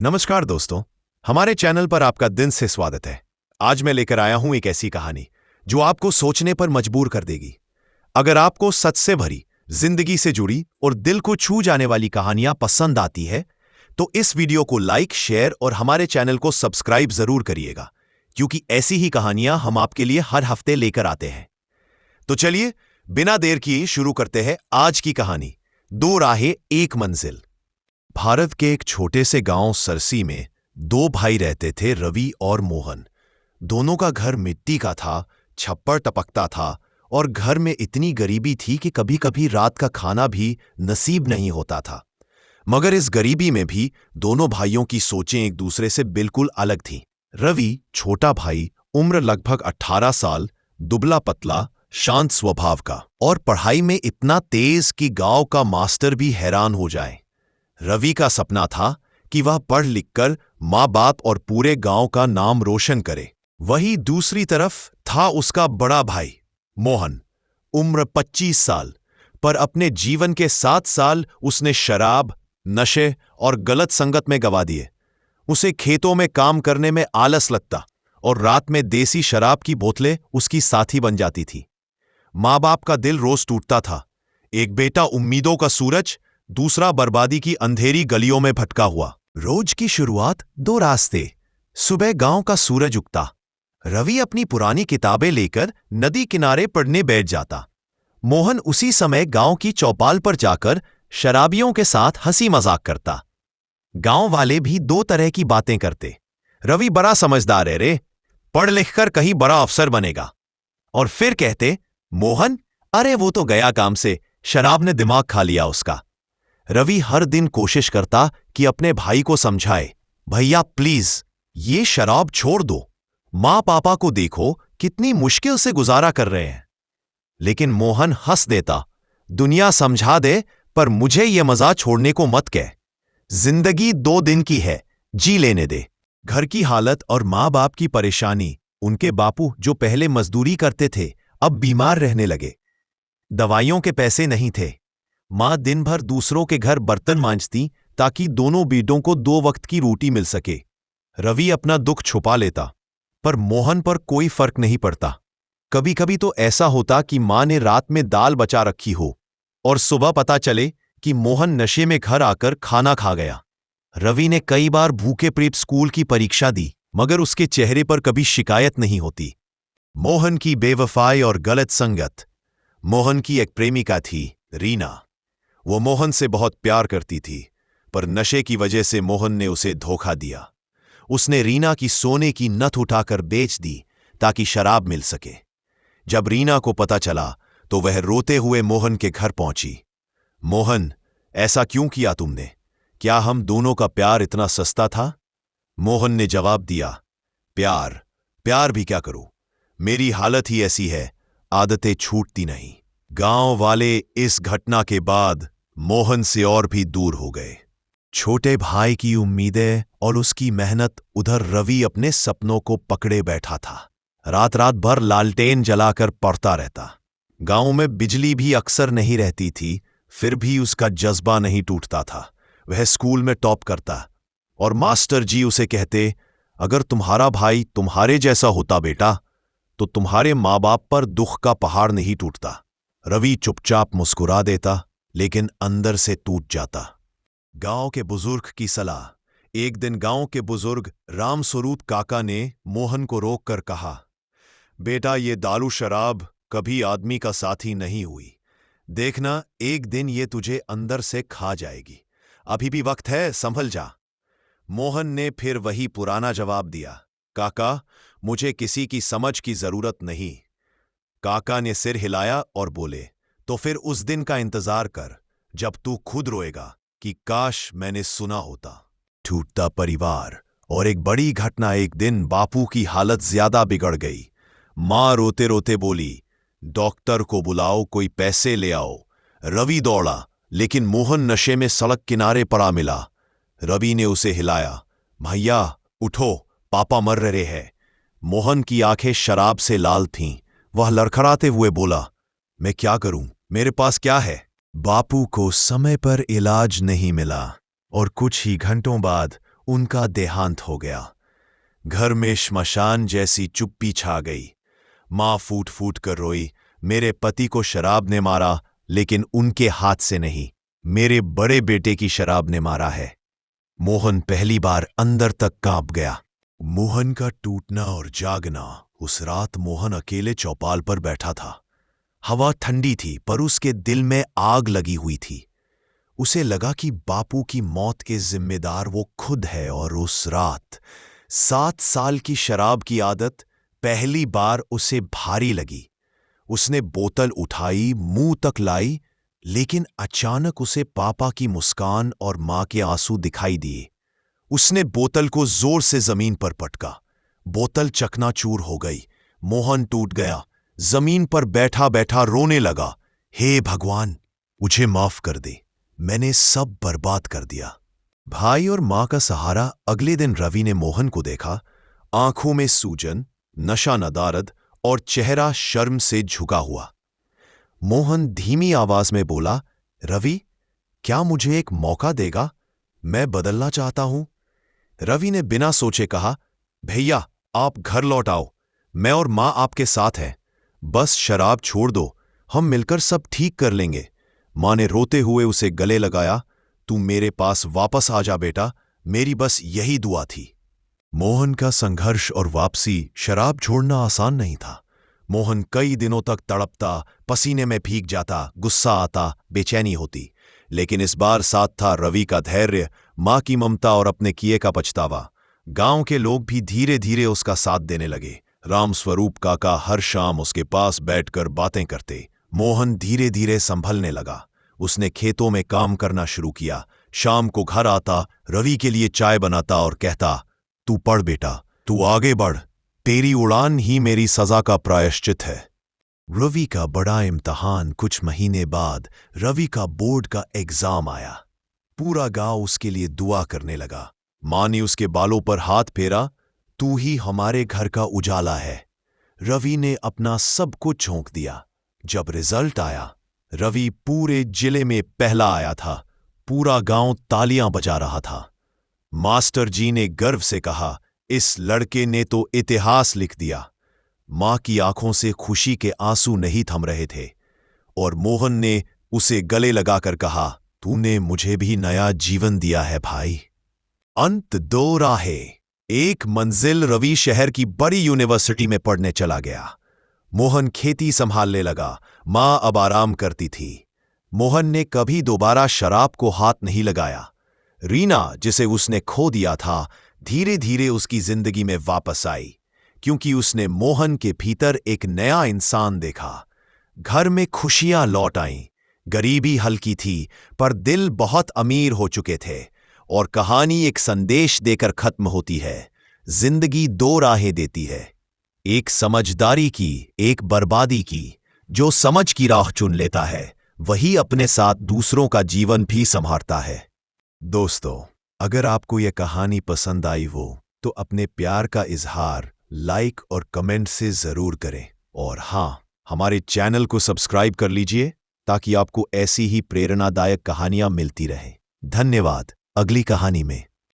नमस्कार दोस्तों, हमारे चैनल पर आपका दिन से स्वागत है। आज मैं लेकर आया हूं एक ऐसी कहानी जो आपको सोचने पर मजबूर कर देगी। अगर आपको सच से भरी, जिंदगी से जुड़ी और दिल को छू जाने वाली कहानियां पसंद आती है तो इस वीडियो को लाइक, शेयर और हमारे चैनल को सब्सक्राइब जरूर करिएगा, क्योंकि ऐसी ही कहानियां हम आपके लिए हर हफ्ते लेकर आते हैं। तो चलिए बिना देर किए शुरू करते हैं आज की कहानी, दो राहें एक मंजिल। भारत के एक छोटे से गांव सरसी में दो भाई रहते थे, रवि और मोहन। दोनों का घर मिट्टी का था, छप्पर टपकता था और घर में इतनी गरीबी थी कि कभी कभी रात का खाना भी नसीब नहीं होता था। मगर इस गरीबी में भी दोनों भाइयों की सोचें एक दूसरे से बिल्कुल अलग थीं। रवि, छोटा भाई, उम्र लगभग 18 साल, दुबला पतला, शांत स्वभाव का और पढ़ाई में इतना तेज कि गांव का मास्टर भी हैरान हो जाए। रवि का सपना था कि वह पढ़ लिखकर माँ बाप और पूरे गांव का नाम रोशन करे। वहीं दूसरी तरफ था उसका बड़ा भाई मोहन, उम्र 25 साल, पर अपने जीवन के 7 साल उसने शराब, नशे और गलत संगत में गवा दिए। उसे खेतों में काम करने में आलस लगता और रात में देसी शराब की बोतलें उसकी साथी बन जाती थी। माँ बाप का दिल रोज टूटता था। एक बेटा उम्मीदों का सूरज, दूसरा बर्बादी की अंधेरी गलियों में भटका हुआ। रोज की शुरुआत दो रास्ते। सुबह गांव का सूरज उगता। रवि अपनी पुरानी किताबें लेकर नदी किनारे पढ़ने बैठ जाता। मोहन उसी समय गांव की चौपाल पर जाकर शराबियों के साथ हंसी मजाक करता। गांव वाले भी दो तरह की बातें करते। रवि बड़ा समझदार है रे, पढ़ लिखकर कहीं बड़ा अफसर बनेगा। और फिर कहते, मोहन, अरे वो तो गया काम से, शराब ने दिमाग खा लिया उसका। रवि हर दिन कोशिश करता कि अपने भाई को समझाए, भैया प्लीज ये शराब छोड़ दो, मां पापा को देखो कितनी मुश्किल से गुजारा कर रहे हैं। लेकिन मोहन हंस देता, दुनिया समझा दे पर मुझे ये मजा छोड़ने को मत कह। जिंदगी 2 दिन की है, जी लेने दे। घर की हालत और मां बाप की परेशानी। उनके बापू जो पहले मजदूरी करते थे अब बीमार रहने लगे। दवाइयों के पैसे नहीं थे। मां दिन भर दूसरों के घर बर्तन मांजती ताकि दोनों बेटों को 2 वक्त की रोटी मिल सके। रवि अपना दुख छुपा लेता, पर मोहन पर कोई फर्क नहीं पड़ता। कभी कभी तो ऐसा होता कि मां ने रात में दाल बचा रखी हो और सुबह पता चले कि मोहन नशे में घर आकर खाना खा गया। रवि ने कई बार भूखे पेट स्कूल की परीक्षा दी, मगर उसके चेहरे पर कभी शिकायत नहीं होती। मोहन की बेवफाई और गलत संगत। मोहन की एक प्रेमिका थी, रीना। वो मोहन से बहुत प्यार करती थी, पर नशे की वजह से मोहन ने उसे धोखा दिया। उसने रीना की सोने की नथ उठाकर बेच दी ताकि शराब मिल सके। जब रीना को पता चला तो वह रोते हुए मोहन के घर पहुंची। मोहन, ऐसा क्यों किया तुमने? क्या हम दोनों का प्यार इतना सस्ता था? मोहन ने जवाब दिया, प्यार भी क्या करूं, मेरी हालत ही ऐसी है, आदतें छूटती नहीं। गांव वाले इस घटना के बाद मोहन से और भी दूर हो गए। छोटे भाई की उम्मीदें और उसकी मेहनत, उधर रवि अपने सपनों को पकड़े बैठा था। रात रात भर लालटेन जलाकर पढ़ता रहता। गांव में बिजली भी अक्सर नहीं रहती थी, फिर भी उसका जज्बा नहीं टूटता था। वह स्कूल में टॉप करता और मास्टर जी उसे कहते, अगर तुम्हारा भाई तुम्हारे जैसा होता बेटा तो तुम्हारे माँ बाप पर दुख का पहाड़ नहीं टूटता। रवि चुपचाप मुस्कुरा देता, लेकिन अंदर से टूट जाता। गांव के बुजुर्ग की सलाह। एक दिन गांव के बुजुर्ग रामस्वरूप काका ने मोहन को रोककर कहा, बेटा ये दारू शराब कभी आदमी का साथी नहीं हुई। देखना एक दिन ये तुझे अंदर से खा जाएगी। अभी भी वक्त है, संभल जा। मोहन ने फिर वही पुराना जवाब दिया, काका मुझे किसी की समझ की जरूरत नहीं। काका ने सिर हिलाया और बोले, तो फिर उस दिन का इंतजार कर जब तू खुद रोएगा कि काश मैंने सुना होता। टूटता परिवार और एक बड़ी घटना। एक दिन बापू की हालत ज्यादा बिगड़ गई। मां रोते रोते बोली, डॉक्टर को बुलाओ, कोई पैसे ले आओ। रवि दौड़ा, लेकिन मोहन नशे में सड़क किनारे पड़ा मिला। रवि ने उसे हिलाया, भैया उठो, पापा मर रहे हैं। मोहन की आंखें शराब से लाल थीं। वह लड़खड़ाते हुए बोला, मैं क्या करूं, मेरे पास क्या है? बापू को समय पर इलाज नहीं मिला और कुछ ही घंटों बाद उनका देहांत हो गया। घर में श्मशान जैसी चुप्पी छा गई। माँ फूट फूट कर रोई, मेरे पति को शराब ने मारा, लेकिन उनके हाथ से नहीं, मेरे बड़े बेटे की शराब ने मारा है। मोहन पहली बार अंदर तक कांप गया। मोहन का टूटना और जागना। उस रात मोहन अकेले चौपाल पर बैठा था। हवा ठंडी थी, पर उसके दिल में आग लगी हुई थी। उसे लगा कि बापू की मौत के जिम्मेदार वो खुद है। और उस रात 7 साल की शराब की आदत पहली बार उसे भारी लगी। उसने बोतल उठाई, मुंह तक लाई, लेकिन अचानक उसे पापा की मुस्कान और मां के आंसू दिखाई दिए। उसने बोतल को जोर से जमीन पर पटका। बोतल चकनाचूर हो गई। मोहन टूट गया। जमीन पर बैठा बैठा रोने लगा, हे भगवान, मुझे माफ कर दे, मैंने सब बर्बाद कर दिया। भाई और मां का सहारा। अगले दिन रवि ने मोहन को देखा। आंखों में सूजन, नशा नदारद और चेहरा शर्म से झुका हुआ। मोहन धीमी आवाज में बोला, रवि, क्या मुझे एक मौका देगा? मैं बदलना चाहता हूं। रवि ने बिना सोचे कहा, भैया, आप घर लौट आओ, मैं और मां आपके साथ हैं। बस शराब छोड़ दो, हम मिलकर सब ठीक कर लेंगे। मां ने रोते हुए उसे गले लगाया, तू मेरे पास वापस आ जा बेटा, मेरी बस यही दुआ थी। मोहन का संघर्ष और वापसी। शराब छोड़ना आसान नहीं था। मोहन कई दिनों तक तड़पता, पसीने में भीग जाता, गुस्सा आता, बेचैनी होती। लेकिन इस बार साथ था रवि का धैर्य, मां की ममता और अपने किए का पछतावा। गांव के लोग भी धीरे धीरे उसका साथ देने लगे। रामस्वरूप काका हर शाम उसके पास बैठकर बातें करते। मोहन धीरे धीरे संभलने लगा। उसने खेतों में काम करना शुरू किया। शाम को घर आता, रवि के लिए चाय बनाता और कहता, तू पढ़ बेटा, तू आगे बढ़, तेरी उड़ान ही मेरी सजा का प्रायश्चित है। रवि का बड़ा इम्तिहान। कुछ महीने बाद रवि का बोर्ड का एग्जाम आया। पूरा गांव उसके लिए दुआ करने लगा। मां ने उसके बालों पर हाथ फेरा, तू ही हमारे घर का उजाला है। रवि ने अपना सब कुछ झोंक दिया। जब रिजल्ट आया, रवि पूरे जिले में पहला आया था। पूरा गांव तालियां बजा रहा था। मास्टर जी ने गर्व से कहा, इस लड़के ने तो इतिहास लिख दिया। मां की आंखों से खुशी के आंसू नहीं थम रहे थे। और मोहन ने उसे गले लगाकर कहा, तूने मुझे भी नया जीवन दिया है भाई। अंत 2 राहें। एक मंजिल। रवि शहर की बड़ी यूनिवर्सिटी में पढ़ने चला गया। मोहन खेती संभालने लगा। मां अब आराम करती थी। मोहन ने कभी दोबारा शराब को हाथ नहीं लगाया। रीना, जिसे उसने खो दिया था, धीरे धीरे उसकी जिंदगी में वापस आई, क्योंकि उसने मोहन के भीतर एक नया इंसान देखा। घर में खुशियां लौट आईं। गरीबी हल्की थी, पर दिल बहुत अमीर हो चुके थे। और कहानी एक संदेश देकर खत्म होती है। जिंदगी 2 राहें देती है, एक समझदारी की, एक बर्बादी की। जो समझ की राह चुन लेता है, वही अपने साथ दूसरों का जीवन भी संभालता है। दोस्तों, अगर आपको यह कहानी पसंद आई हो तो अपने प्यार का इजहार लाइक और कमेंट से जरूर करें। और हाँ, हमारे चैनल को सब्सक्राइब कर लीजिए ताकि आपको ऐसी ही प्रेरणादायक कहानियां मिलती रहें। धन्यवाद। अगली कहानी में